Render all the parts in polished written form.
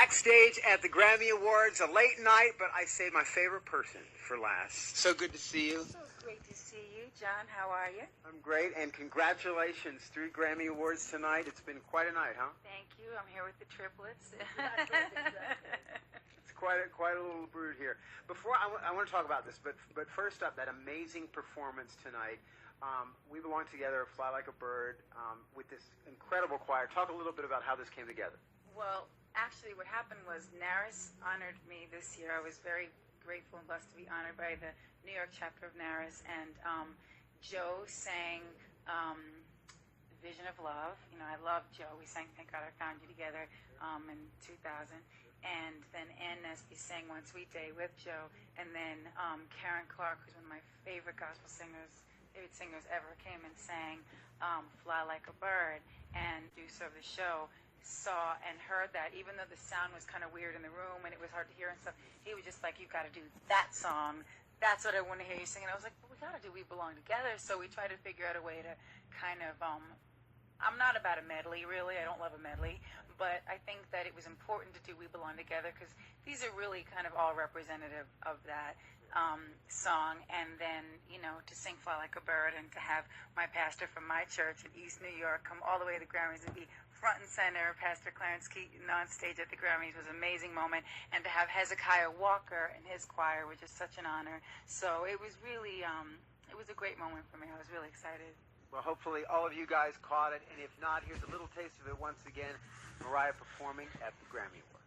backstage at the Grammy Awards, a late night, but I saved my favorite person for last. So good to see you. So great to see you, John. How are you? I'm great, and congratulations. 3 Grammy Awards tonight. It's been quite a night, huh? Thank you. I'm here with the triplets. It's quite a little brood here. Before I want to talk about this, but first up, that amazing performance tonight. We belong together, Fly Like a Bird, with this incredible choir. Talk a little bit about how this came together. Well, actually, what happened was NARAS honored me this year. I was very grateful and blessed to be honored by the New York chapter of NARAS, and Joe sang Vision of Love. You know, I love Joe. We sang Thank God I Found You together in 2000. And then Ann Nesby sang One Sweet Day with Joe. And then Karen Clark, who's one of my favorite gospel singers ever, came and sang Fly Like a Bird. And producer of the show saw and heard that, even though the sound was kind of weird in the room and it was hard to hear and stuff, he was just like, you've got to do that song. That's what I want to hear you sing. And I was like, well, we got to do We Belong Together. So we tried to figure out a way to kind of, I'm not about a medley, really. I don't love a medley. But I think that it was important to do We Belong Together because these are really kind of all representative of that song. And then, you know, to sing Fly Like a Bird and to have my pastor from my church in East New York come all the way to the Grammys and be front and center, Pastor Clarence Keaton on stage at the Grammys was an amazing moment. And to have Hezekiah Walker and his choir was just such an honor. So it was really, it was a great moment for me. I was really excited. Well, hopefully all of you guys caught it, and if not, here's a little taste of it once again. Mariah performing at the Grammy Awards.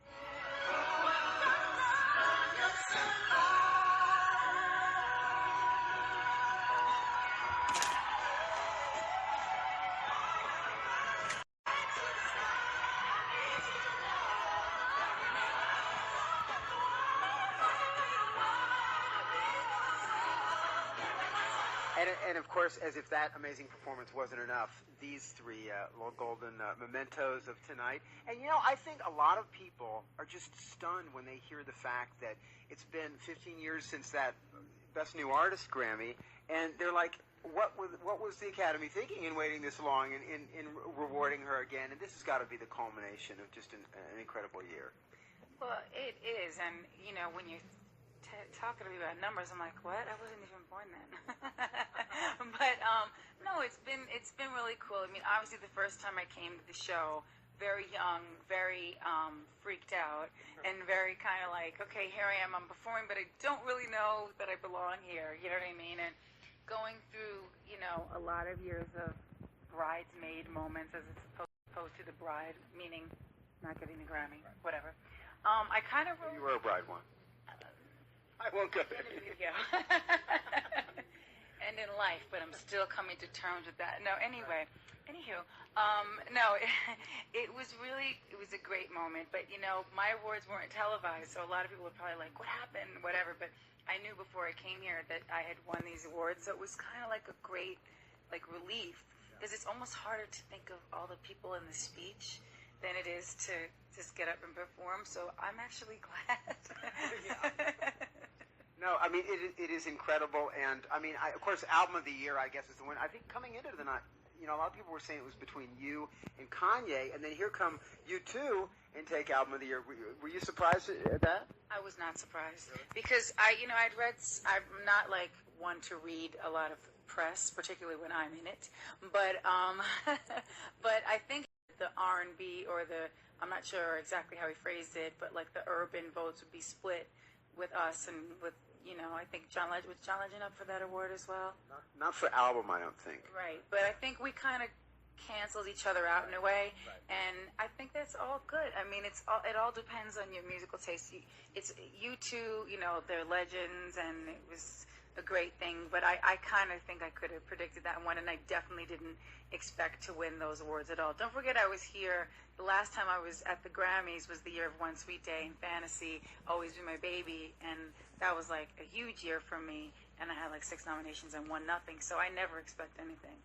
And of course, as if that amazing performance wasn't enough, these 3 golden mementos of tonight. And you know, I think a lot of people are just stunned when they hear the fact that it's been 15 years since that Best New Artist Grammy, and they're like, what was the Academy thinking in waiting this long in rewarding her again? And this has got to be the culmination of just an incredible year. Well, it is, and you know, when you talking to me about numbers, I'm like, what? I wasn't even born then. But no, it's been really cool. I mean, obviously the first time I came to the show, very young, very freaked out, and very kind of like, okay, here I am, I'm performing, but I don't really know that I belong here. You know what I mean? And going through, you know, a lot of years of bridesmaid moments, as it's opposed to the bride, meaning not getting the Grammy, whatever. I kind of you were a bride once. I won't go there. And in life, but I'm still coming to terms with that. No, anyway, no, it was a great moment. But, you know, my awards weren't televised, so a lot of people were probably like, what happened, whatever. But I knew before I came here that I had won these awards, so it was kind of like a great, like, relief. Because it's almost harder to think of all the people in the speech than it is to just get up and perform. So I'm actually glad. No, I mean, it is incredible, and I mean, of course, Album of the Year, I guess, is the one. I think coming into the night, you know, a lot of people were saying it was between you and Kanye, and then here come you two and take Album of the Year. Were you surprised at that? I was not surprised because I'm not like one to read a lot of press, particularly when I'm in it, but but I think the R&B or I'm not sure exactly how he phrased it, but like the urban votes would be split with us and with, you know, I think was John Legend up for that award as well? Not for album, I don't think. Right, but I think we kind of canceled each other out in a way, and I think that's all good. I mean, it all depends on your musical taste. It's you two, you know, they're legends, and it was a great thing, but I kind of think I could have predicted that one, and I definitely didn't expect to win those awards at all. Don't forget, I was here, the last time I was at the Grammys was the year of One Sweet Day and Fantasy, Always Be My Baby, and that was like a huge year for me, and I had like 6 nominations and won nothing, so I never expect anything.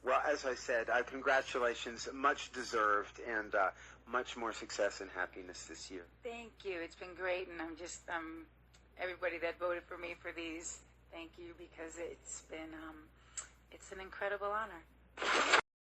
Well, as I said, congratulations, much deserved, and much more success and happiness this year. Thank you. It's been great, and I'm just, everybody that voted for me for these, thank you, because it's been, it's an incredible honor.